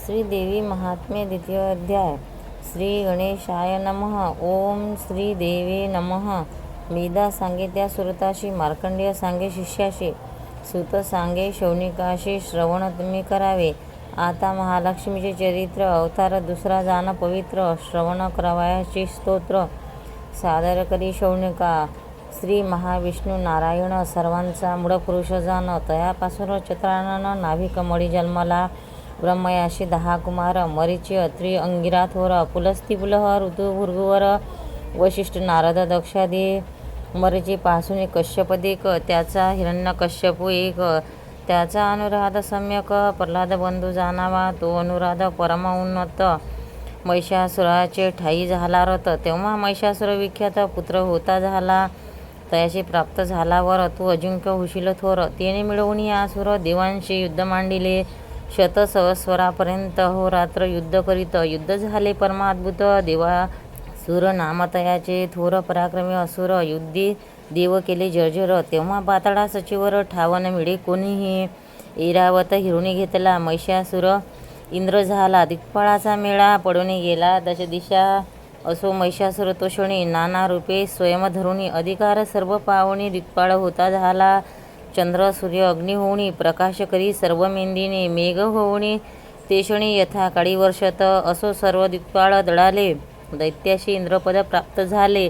श्रीदेवी महात्म्य द्वितीय अध्याय. श्री गणेशाय नमः. ओम श्री देवे नमः. वेदा सांगे त्या सुरताशी, मार्कंडेय सांगे शिष्याशी, सुत सांगे शौनिकाशी. श्रवण तुम्ही करावे. आता महालक्ष्मीचे चरित्र. अवतार दुसरा जाण पवित्र. श्रवण करावयाची स्तोत्र. सादर करी शौनिका. श्री महाविष्णू नारायण सर्वांचा मूळ पुरुष जाण. तयापासून चत्रानन नाभिक मळी जन्मला. ब्रह्मयाशी 10 कुमार. मरीची, अत्री, अंगिरा, थोर, पुलस्ती, पुलह, ऋतू, भृगुवर, वशिष्ठ, नारद, दक्षादी. मरीची पासून कश्यपदिक, त्याचा हिरण्यकश्यपू एक, त्याचा अनुराध सम्यक. प्रल्हाद बंधू जाणावा, तो अनुराध परम उन्नत. महिषासुराचे ठाई झाला रथ, तेव्हा महिषासुर विख्यात पुत्र होता झाला. तयाशी प्राप्त झालावर तू अजिंक्य होशील थोर. तेने मिळवून आसुर देवांशी युद्ध मांडिले. शतसहस्रापर्यंत अहोरात्र युद्ध करीत. युद्ध झाले परमाद्भुत. देवासुर नामतयाचे थोर पराक्रमी असुर. युद्धी देव केले जर्जर. तेव्हा पाताळा सचीवर ठावन मिळे कोणीही. ऐरावत हिरुणी घेतला महिषासुर. इंद्र झाला दिक्पाळाचा मेळा. पडून गेला दशदिशा. असो महिषासुर तोषणी. नाना रूपे स्वयं धरुणी. अधिकार सर्व पावणी. दिक्पाळ होता झाला. चंद्र सूर्य अग्नी होऊनी. प्रकाश करी सर्व मेंदिने. मेघ होऊनी तेषणी यथा काळी वर्षत. असो सर्व दिक्पाळ दळाले. दैत्याशी इंद्रपद प्राप्त झाले.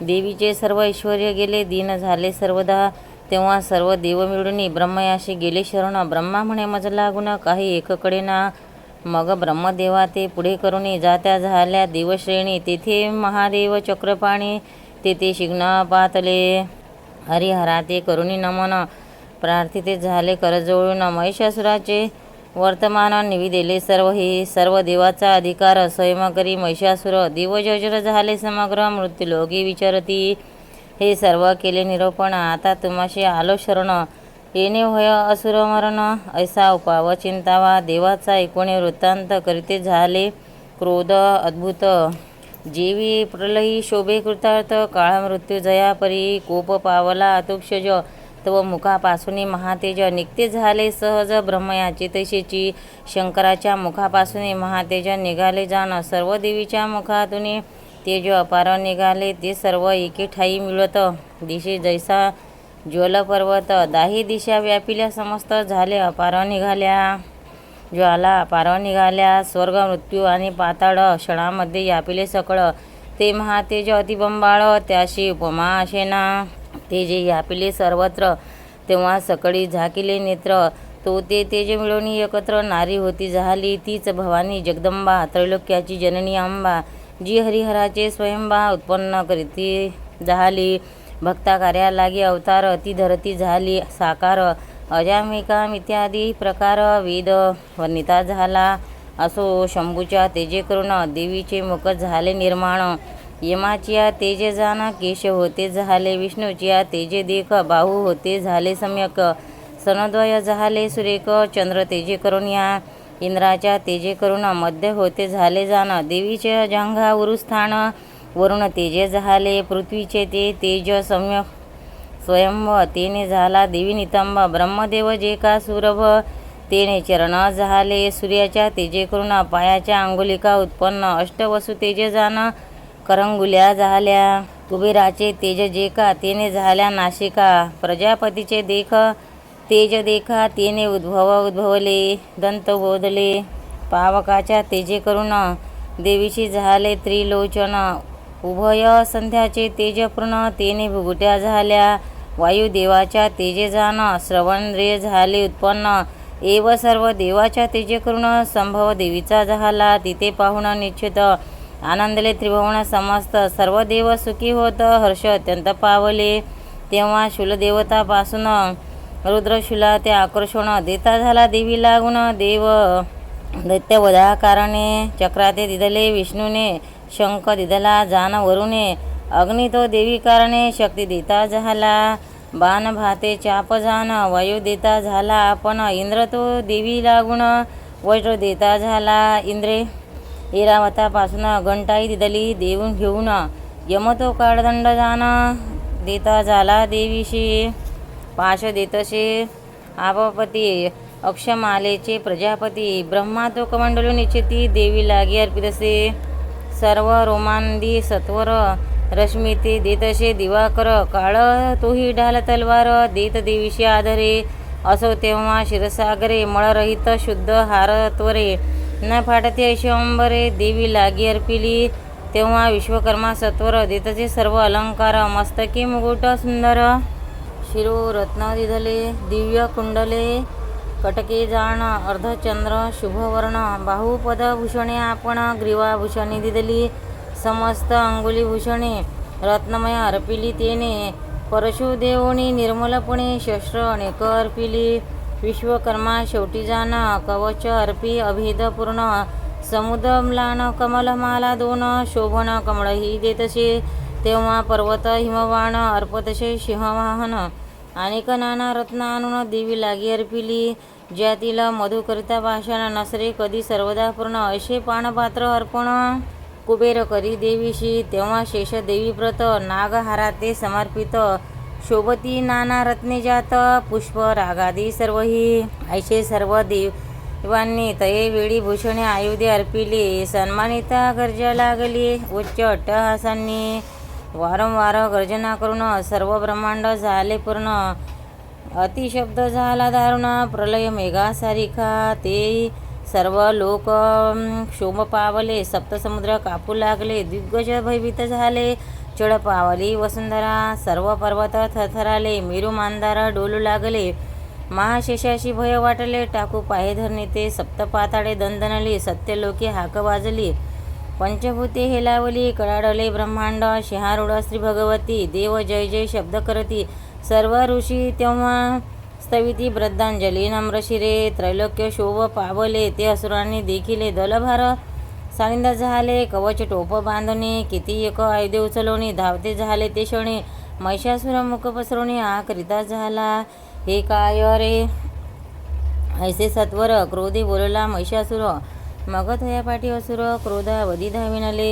देवीचे सर्व ऐश्वर गेले. दीन झाले सर्वदा. तेव्हा सर्व देव मिळून ब्रह्मयाशी गेले शरण. ब्रह्मा म्हणे मज लागून काही एककडे ना. मग ब्रह्मदेवा ते पुढे करून जात्या झाल्या देवश्रेणी. तेथे महादेव चक्रपाणी. तेथे शिग्न पातले. हरिहरा ते करुणी नमन. प्रार्थिते झाले करजोळून. महिषासुराचे वर्तमान निविदिले सर्व. हे सर्व देवाचा अधिकार. स्वयं करी महिषासुर. देव जर्जर झाले समग्र. मृत्यूलोकी विचरती. हे सर्व केले निरोपण. आता तुम्हाशी आलो शरण. येणे होय असुर मरण. ऐसा उपाव चिंतावा. देवाचा ऐकोणे वृत्तांत करीते झाले क्रोध अद्भुत. जेवी प्रलयी शोभे कृतार्थ. काळ मृत्यू जया परी. कोप पावला अतुक्षज. तव मुखापासून महातेज. निघते झाले सहज ब्रह्मयाची तैसेची. शंकराच्या मुखापासून महातेज निघाले जाण. सर्व देवीच्या मुखातून तेज अपार निघाले. ते सर्व एके ठाई मिळत. दिशे जैसा ज्वल पर्वत. 10 दिशा व्यापिल्या समस्त. झाले अपार निघाल्या ज्वाला. अपार निघाल्या स्वर्ग मृत्यू आणि पाताळ. क्षणामध्ये व्यापिले सकळ. ते महातेज अतिबंबाळ. त्याशी उपमा अशेना. ते जे व्यापिले सर्वत्र. तेव्हा सकळी झाकिले नेत्र. तो ते तेज मिळवून एकत्र. नारी होती झाली तीच भवानी जगदंबा. त्रैलोक्याची जननी अंबा. जी हरिहराचे स्वयंबा उत्पन्न करीती झाली. भक्ता कार्या लागी अवतार. ती धरती झाली साकार. अजामिका इत्यादी प्रकार वेद वर्णिता झाला. असो शंभूच्या तेजे करून देवीचे मुख झाले निर्माण. यमाचिया तेजे जाण केश होते झाले. विष्णूचिया तेजे देख बाहू होते झाले सम्यक. सनद्वय झाले सुरेख. चंद्र तेजे करून या. इंद्राच्या तेजे करून मध्य होते झाले जाण. देवीचे अजांघा उरुस्थान. वरुण तेजे झाले. पृथ्वीचे ते तेज सम्यक स्वयंभ. तेने झाला देवी नितंब. ब्रह्मदेव जे का सुरभ. तेने चरण झाले. सूर्याच्या तेजे करून पायाच्या अंगुलिका उत्पन्न. अष्टवसु तेजे जाण करंगुल्या झाल्या. कुबेराचे तेज जे का तेने झाल्या नाशिका. प्रजापतीचे देख तेज देखा. तेने उद्भवले दंत बोधले. पावकाच्या तेजे करून देवीशी झाले त्रिलोचन. उभय संध्याचे तेज पूर्ण. तेने भुगुट्या झाल्या. वायुदेवाच्या तेजे जाण श्रवणेंद्रिय झाले उत्पन्न. एव सर्व देवाच्या तेजे करून संभव देवीचा झाला. तिथे पाहून निश्चित आनंदले त्रिभुवन समस्त. सर्व देव सुखी होत. हर्ष अत्यंत पावले. तेव्हा शूलदेवतापासून रुद्रशूला ते आकर्षण देता झाला देवी लागून. देव दैत्यवधा कारणे. चक्राते दिदले विष्णूने. शंख दिदला जाण वरुणे. अग्नी तो देवी कारणे. शक्ती देता झाला. बाण भाते चाप जाण. वायू देता झाला आपण. इंद्र तो देवी लागून. वज्र देता झाला इंद्रे. ऐरावतापासून घंटाई दिदली देऊन घेऊन. यम तो काळदंड जाण देता झाला देवीशी. पाश देतसे आपपती. अक्षमालेचे प्रजापती ब्रह्मा तो कमंडलू निश्चिती देवी लागी अर्पितसे. सर्व रोमांदी सत्वर रश्मी ते देतसे दिवाकर. काळ तोही ढाल तलवार देत देवीशी आधरे. असो तेव्हा क्षीरसागरे मळरहित शुद्ध हार त्वरे. न फाटते ऐशी अंबरे देवी लागी अर्पिली. तेव्हा विश्वकर्मा सत्वर देतसे सर्व अलंकार. मस्तकी मुकुट सुंदर शिरो रत्न दिधले दिव्य कुंडले. कटके जाण अर्धचंद्र शुभवर्ण. बाहुपद भूषणे आपण ग्रीवाभूषणे दिदली. समस्त अंगुली भूषणे रत्नमय अर्पिली तेने. परशुदेवनी निर्मलपणे शस्त्र अनेक अर्पिली. विश्वकर्मा शेवटी जाण कवच अर्पी अभेद पूर्ण. समुद्रम्लान कमलमाला दोन शोभन कमळही देतसे. तेव्हा पर्वत हिमवाण अर्पतसे सिंहवाहन. अनेक नाना रत्न आणून देवी लागी अर्पिली. ज्यातील मधुकरिता भाषण नसरे कधी सर्वदा पूर्ण. असे पानपात्र अर्पण कुबेर करी देवीशी. तेव्हा शेष देवी व्रत नागहाराते समर्पित. शोभती नाना रत्ने जात पुष्प रागादी सर्वही. ऐसे सर्व देवांनी तये वेळी भूषणे आयुधे अर्पिली. सन्मानिता गर्जा लागली उच्च अट्टहासांनी. वारंवार गर्जना करून सर्व ब्रह्मांड झाले पूर्ण. अतिशब्द झाला दारुण प्रलय मेघासारिखा. ते सर्व लोक क्षोभ पावले. सप्तसमुद्र कापू लागले. दिग्गज भयभीत झाले. चढ पावली वसुंधरा. सर्व पर्वत थरथराले. मेरू मांदार डोलू लागले. महाशेषाशी भय वाटले. टाकू पाहे धरणी ते सप्तपाताळे दंदनली. सत्यलोकी हाक वाजली. पंचभूते हेलावली. कडाडले ब्रह्मांड. सिंहारूढ श्री भगवती. देव जय जय शब्द करती. सर्व ऋषी तेव्हा स्तविती ब्रद्धांजली नम्रशिरे. त्रैलोक्य शोभ पावले. ते असुरांनी देखिले दलभार सानिंद झाले. कवच टोप बांधणे किती एक आयुधे उचलवणी. धावते झाले ते क्षणी. महिषासुर मुख पसरवणी आकरिता झाला. हे काय रे ऐसे सत्वर क्रोधी बोलला महिषासुर. मग थया पाठी असुर क्रोधावधी धाविनले.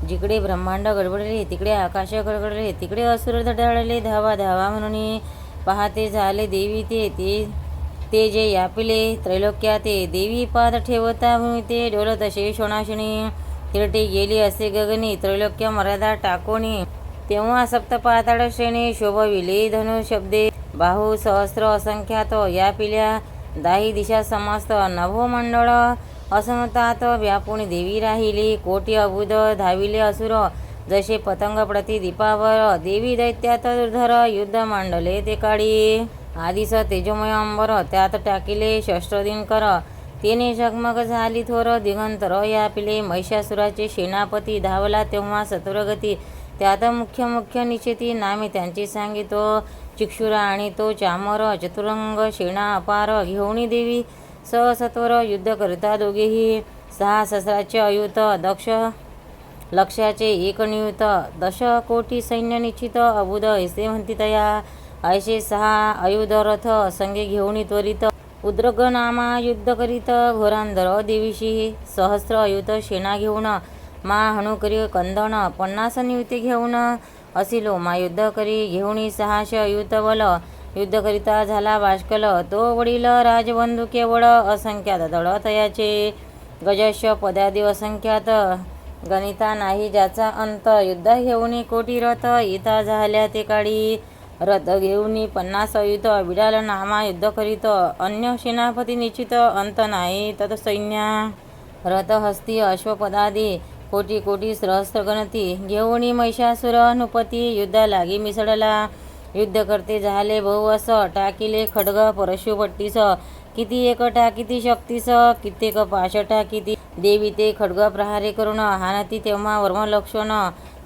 जिकडे ब्रह्मांड गडबडले तिकडे आकाश गडगडले. तिकडे असुर धडाडले धावा धावा म्हणून. पाहते झाले देवी ते जे यापिले त्रैलोक्याते. देवी पाद ठेवता भूमिते डोलत असे शोणाशणी. तिरटी गेली असे गगनी त्रैलोक्य मर्यादा टाकोणी. तेव्हा सप्तपाताळ श्रेणी शोभविले धनुशब्दे. बाहू सहस्र असंख्यात यापिल्या. दाही दिशा समस्त नभोमंडळ असमतात व्यापुणी देवी राहिली. कोटी अबुध धाविले असुर जसे पतंग प्रति दीपावर. देवी दैत्यात दुर्धर युद्ध मांडले ते काळी. आधीच तेजोमय अंबर त्यात टाकिले शस्त्रदिनकर. तेने झगमग झाली थोर दिगंतर यापिले. महिषासुराचे सेनापती धावला तेव्हा सत्वरगती. त्यात मुख्य मुख्य निश्चिती नामे त्यांची सांगितो. चिक्षुरा आणि तो चामर चतुरंग सेना अपार. घेऊनी देवी ससत्वर युद्ध करता दोघेही. 6 सहस्राचे अयुत दक्ष लक्षाचे एक नियुत. 10 कोटी सैन्य निश्चित अबुध ऐसे म्हणती तया. ऐसे 6 आयुध रथ संगे घेऊनी त्वरित. उद्रग नामा युद्ध करीत घोरांधर देवीशी. सहस्र अयुत सेना घेऊन मा हणू करी कंदन. 50 नियुते घेऊन असिलो मा युद्ध करी. घेऊनी 600 अयुत बल. युद्ध करिता झाला बाष्कल. तो वडील राजबंधू केवळ असंख्यात दळ तयाचे. गजश पदादी असंख्यात गणिता नाही ज्याचा अंत. युद्ध घेऊनी कोटी रथ येता झाल्या ते काळी. रथ घेऊनी 50 अयुत बिडाल नामा युद्ध करीत. अन्य सेनापती निश्चित अंत नाही तत सैन्या. रथ हस्ती अश्वपदादी कोटी कोटी सहस्र गणती. घेऊनी महिषासुर नृपती युद्ध लागी मिसळला. युद्ध करते झाले बहुवस. टाकिले खड्ग परशुपट्टीस. किती एक टाकिती शक्तीस. कित्येक पाश टाकिती. देवी ते खड्ग प्रहारे करून हानती तेव्हा वर्मलक्षण.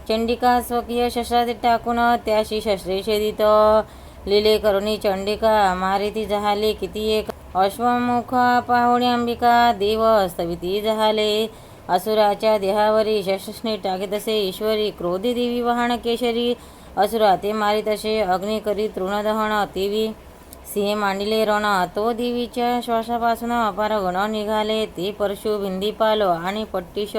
चंडिका स्वकीय शस्त्रात टाकून त्याशी शस्त्रे छेदित. लिले करुणी चंडिका मारिती झाले किती एक. अश्वमुख पाहुणी अंबिका देव स्तविती झाले. असुराच्या देहावरी शस्त्रस्ने टाकीतसे ईश्वरी. क्रोधी देवी वाहन केशरी. असुरा ते मारित असे अग्नी करी तृणदहन. देवी सिंह मांडिले रण. तो देवीच्या श्वासापासून अपार गण निघाले. ते परशु भिंदीपाल आणि पट्टीश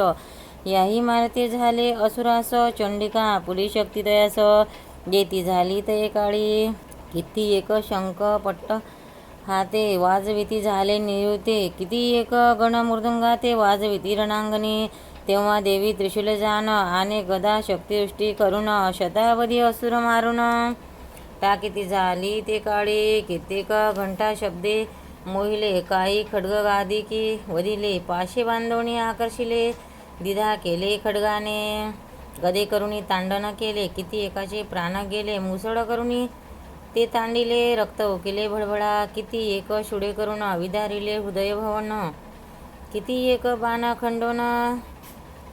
याही मारते झाले असुरास. चंडिका पुली शक्ती तयास येती झाली ते काळी. किती एक शंख पट्ट हाते वाजविती झाले निवृत्ते, किती एक गण मृदुंगाते वाजविती रणांगणी. तेव्हा देवी त्रिशूल जान आणि गदा शक्तिवृष्टी करून शतावधी असुर मारून. टाकीती झाली ते काळी, कित्येक घंटा शब्दे मोहिले. काही खड्ग गादिकी वदिले, पाशे बांधवणी आकर्षिले. दिधा केले खड्गाने, गदे करुणी तांडन केले. किती एकाचे प्राण गेले, मुसळ करुणी ते तांडिले. रक्त ओकिले भळभळा, किती एक शुडे करून विदारिले हृदय भवन. किती एक बाण खंडोन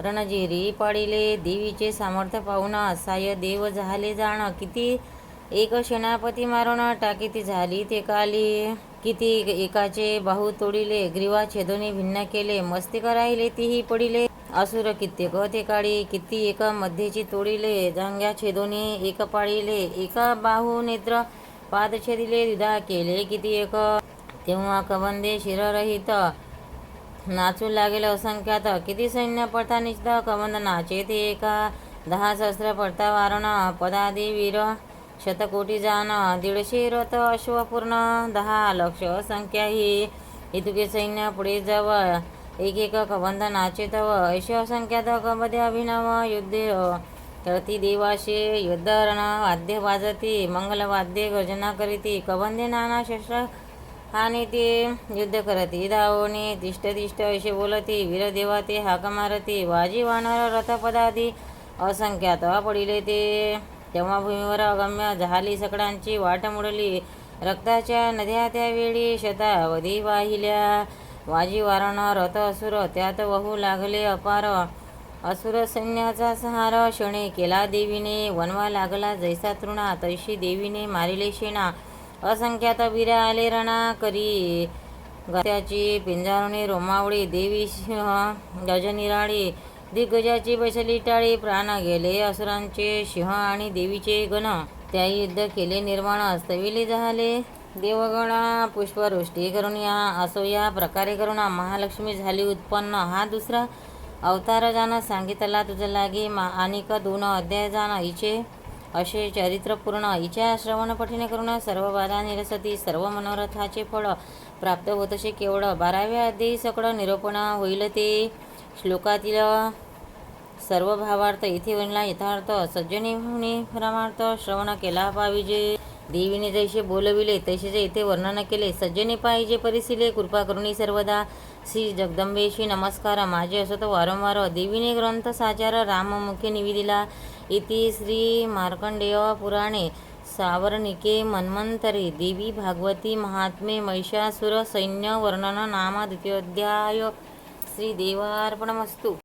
रणजिरी पाडिले. देवीचे सामर्थ्य पाहून साय देव झाले जाण, किती एक सेनापती मारून टाकीती झाली ते काली. किती एकाचे बाहू तोडिले, ग्रीवा छेदोनी भिन्न केले. मस्तिक राहिले तीही पडिले, असुर कित्येक ते काळी. किती एक मध्येची तोडिले, जांघ्या छेदोनी एक पाडिले. एका बाहू नेत्र पाद छेदिले, द्विधा केले किती एक. तेव्हा कबंदे शिररहित नाचू लागेल असंख्यात. किती सैन्य पडता निश्चित, कबंद नाचे ते एका. 10 सहस्र पडता वारण, पदादी वीर शतकोटी जाण. 150 रथ अश्वपूर्ण, 10 लक्ष संख्या ही. इतके सैन्य पुढे जाव, एक एक कबंद नाचे तव. ऐश असंख्यात कबंदे अभिनव, युद्धे करती देवाशे. युद्धरण वाद्य वाजती, मंगलवाद्ये गर्जना करीती. कबंदे नाना शस्त्र आणि ते युद्ध करती धावोनी. तिष्ठ तिष्ठ ऐसे बोलती, वीरदेवा ते हाक मारती. वाजी वानर रथपदादी असंख्यात पडिले ते. तेव्हा भूमीवर अगम्य झाली सकळांची वाट मुडली. रक्ताच्या नद्या त्यावेळी शतावधी वाहिल्या. वाजी वारण रथ असुर, त्यात वाहू लागले अपार. असुर सैन्याचा सहार क्षणे केला देवीने. वनवा लागला जैसा तृणा, तैशी देवीने मारिले शेणा. असंख्यात वीर आले रणा करी, त्याची पिंजारुणी रोमावळी. देवी सिंह गजनिराळी, दिग्गजाची बसली टाळी. प्राण गेले असुरांचे, सिंह आणि देवीचे गण. त्याही युद्ध केले निर्माण, स्तविले झाले देवगणा. पुष्पवृष्टी करून या असो या प्रकारे करून महालक्ष्मी झाली उत्पन्न. हा दुसरा अवतार जाण, सांगितला तुझ लागी. आणिक 2 अध्याय जाण, हिचे असे चरित्र पूर्ण. हिच्या श्रवण पठणे करून सर्व बाधा निरसती, सर्व मनोरथाचे फळ प्राप्त होतसे केवळ. 12व्या अध्यायी सकळ निरूपण होईल ते श्लोकातील सर्व भावार्थ. इथे वणला यथार्थ, सज्जनी होणे परमार्थ. श्रवण केला पाहिजे, देवीने जैसे बोलविले तैसेच येथे वर्णन केले. सज्जनी पाहिजे परिसिले, कृपा करुणी सर्वदा. श्री जगदंबेशी नमस्कार माझे असत वारंवार. देवीने ग्रंथ साचार राममुखे निवेदिला. इति श्री मार्कंडेय पुराणे सावर्णिके मन्वंतरे देवी भागवती महात्म्ये महिषासुर सैन्य वर्णन नाम द्वितीयोऽध्याय. श्री देवार्पणमस्तु.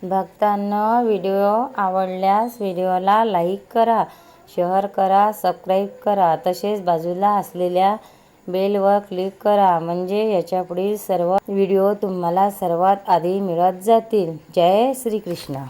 भक्तांनो, व्हिडिओ आवडल्यास व्हिडिओला लाईक करा, शेअर करा, सबस्क्राईब करा. तसेच बाजूला असलेल्या बेलवर क्लिक करा, म्हणजे याच्यापुढील सर्व व्हिडिओ तुम्हाला सर्वात आधी मिळत जातील. जय श्री कृष्ण.